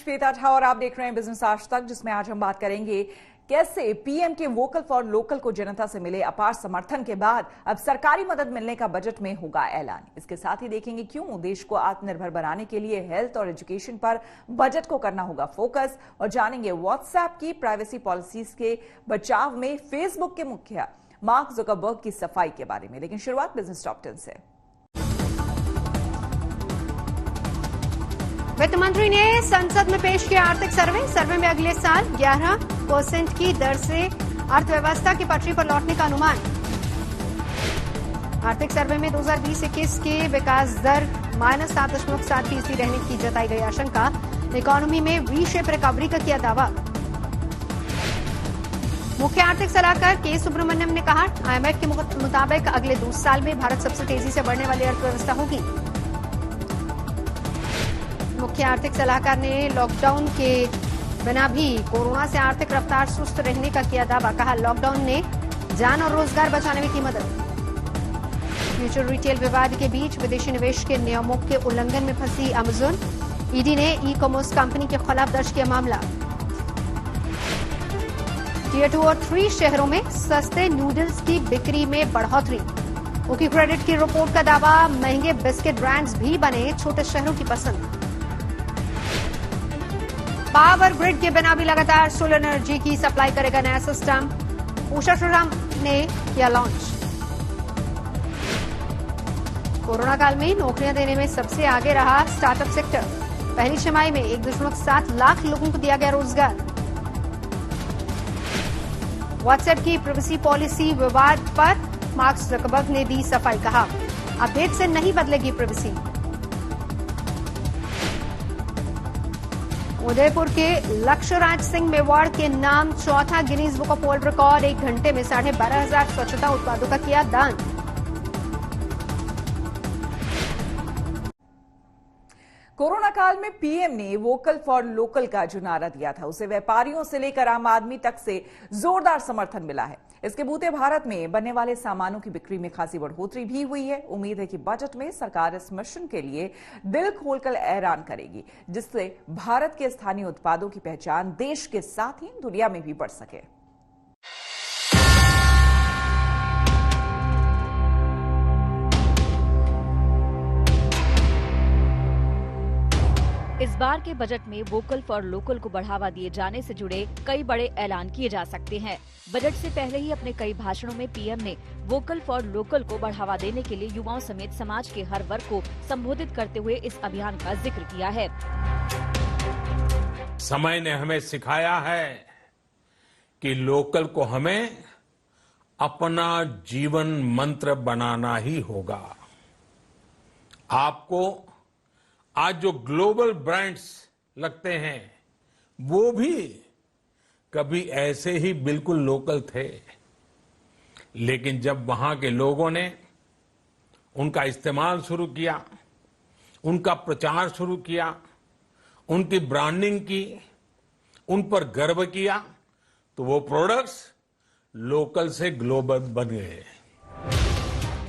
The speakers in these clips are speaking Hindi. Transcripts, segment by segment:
श्वेता झा और आप देख रहे हैं बिजनेस आज तक, जिसमें आज हम बात करेंगे कैसे पीएम के वोकल फॉर लोकल को जनता से मिले अपार समर्थन के बाद अब सरकारी मदद मिलने का बजट में होगा ऐलान। इसके साथ ही देखेंगे क्यों देश को आत्मनिर्भर बनाने के लिए हेल्थ और एजुकेशन पर बजट को करना होगा फोकस, और जानेंगे व्हाट्सएप की प्राइवेसी पॉलिसीज के बचाव में फेसबुक के मुखिया मार्क जुकरबर्ग की सफाई के बारे में। लेकिन शुरुआत बिजनेस टॉप 10 से। वित्त मंत्री ने संसद में पेश किया आर्थिक सर्वे में अगले साल 11% की दर से अर्थव्यवस्था की पटरी पर लौटने का अनुमान। आर्थिक सर्वे में 2020-21 के विकास दर -7.7% रहने की जताई गई आशंका। इकोनॉमी में वी शेप रिकवरी का किया दावा। मुख्य आर्थिक सलाहकार के सुब्रमण्यम ने कहा, आईएमएफ के मुताबिक अगले 2 साल में भारत सबसे तेजी से बढ़ने वाली अर्थव्यवस्था होगी। मुख्य आर्थिक सलाहकार ने लॉकडाउन के बिना भी कोरोना से आर्थिक रफ्तार सुस्त रहने का किया दावा। कहा, लॉकडाउन ने जान और रोजगार बचाने में की मदद। फ्यूचर रिटेल विवाद के बीच विदेशी निवेश के नियमों के उल्लंघन में फंसी अमेजन। ईडी ने ई कॉमर्स कंपनी के खिलाफ दर्ज किया मामला। टियर 2 और 3 शहरों में सस्ते नूडल्स की बिक्री में बढ़ोतरी। ओकी क्रेडिट की रिपोर्ट का दावा, महंगे बिस्किट ब्रांड्स भी बने छोटे शहरों की पसंद। पावर ग्रिड के बिना भी लगातार सोलर एनर्जी की सप्लाई करेगा नया सिस्टम। उषा श्रीराम ने किया लॉन्च। कोरोना काल में नौकरियां देने में सबसे आगे रहा स्टार्टअप सेक्टर। पहली छमाही में 1.7 लाख लोगों को दिया गया रोजगार। व्हाट्सएप की प्राइवेसी पॉलिसी विवाद पर मार्क जुकरबर्ग ने दी सफाई। कहा, अपडेट से नहीं बदलेगी प्राइवेसी। उदयपुर के लक्ष्यराज सिंह मेवाड़ के नाम चौथा Guinness book of world record. 1 घंटे में 12,500 स्वच्छता उत्पादों का किया दान। कोरोना काल में पीएम ने वोकल फॉर लोकल का जो नारा दिया था, उसे व्यापारियों से लेकर आम आदमी तक से जोरदार समर्थन मिला है। इसके बूते भारत में बनने वाले सामानों की बिक्री में खासी बढ़ोतरी भी हुई है। उम्मीद है कि बजट में सरकार इस मिशन के लिए दिल खोलकर ऐलान करेगी, जिससे भारत के स्थानीय उत्पादों की पहचान देश के साथ ही दुनिया में भी बढ़ सके। इस बार के बजट में वोकल फॉर लोकल को बढ़ावा दिए जाने से जुड़े कई बड़े ऐलान किए जा सकते हैं। बजट से पहले ही अपने कई भाषणों में पीएम ने वोकल फॉर लोकल को बढ़ावा देने के लिए युवाओं समेत समाज के हर वर्ग को संबोधित करते हुए इस अभियान का जिक्र किया है। समय ने हमें सिखाया है कि लोकल को हमें अपना जीवन मंत्र बनाना ही होगा। आपको आज जो ग्लोबल ब्रांड्स लगते हैं, वो भी कभी ऐसे ही बिल्कुल लोकल थे, लेकिन जब वहां के लोगों ने उनका इस्तेमाल शुरू किया, उनका प्रचार शुरू किया, उनकी ब्रांडिंग की, उन पर गर्व किया, तो वो प्रोडक्ट्स लोकल से ग्लोबल बन गए।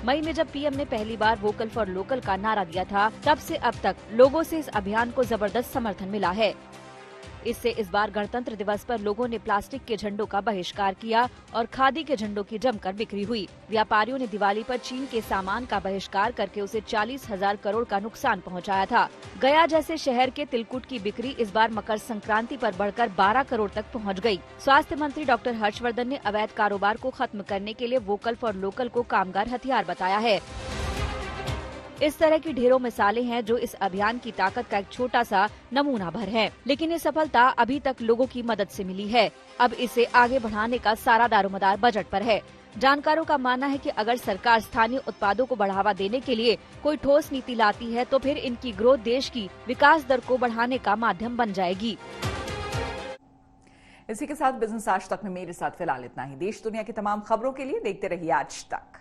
मई में जब पीएम ने पहली बार वोकल फॉर लोकल का नारा दिया था, तब से अब तक लोगों से इस अभियान को जबरदस्त समर्थन मिला है। इससे इस बार गणतंत्र दिवस पर लोगों ने प्लास्टिक के झंडों का बहिष्कार किया और खादी के झंडों की जमकर बिक्री हुई। व्यापारियों ने दिवाली पर चीन के सामान का बहिष्कार करके उसे 40,000 करोड़ का नुकसान पहुंचाया था। गया जैसे शहर के तिलकुट की बिक्री इस बार मकर संक्रांति पर बढ़कर 12 करोड़ तक पहुंच गई। स्वास्थ्य मंत्री डॉक्टर हर्षवर्धन ने अवैध कारोबार को खत्म करने के लिए वोकल फॉर लोकल को कामगार हथियार बताया है। इस तरह की ढेरों मिसालें हैं जो इस अभियान की ताकत का एक छोटा सा नमूना भर है, लेकिन ये सफलता अभी तक लोगों की मदद से मिली है। अब इसे आगे बढ़ाने का सारा दारोमदार बजट पर है। जानकारों का मानना है कि अगर सरकार स्थानीय उत्पादों को बढ़ावा देने के लिए कोई ठोस नीति लाती है, तो फिर इनकी ग्रोथ देश की विकास दर को बढ़ाने का माध्यम बन जाएगी। इसी के साथ बिजनेस आज तक में मेरे साथ फिलहाल इतना ही। देश दुनिया की तमाम खबरों के लिए देखते रहिए आज तक।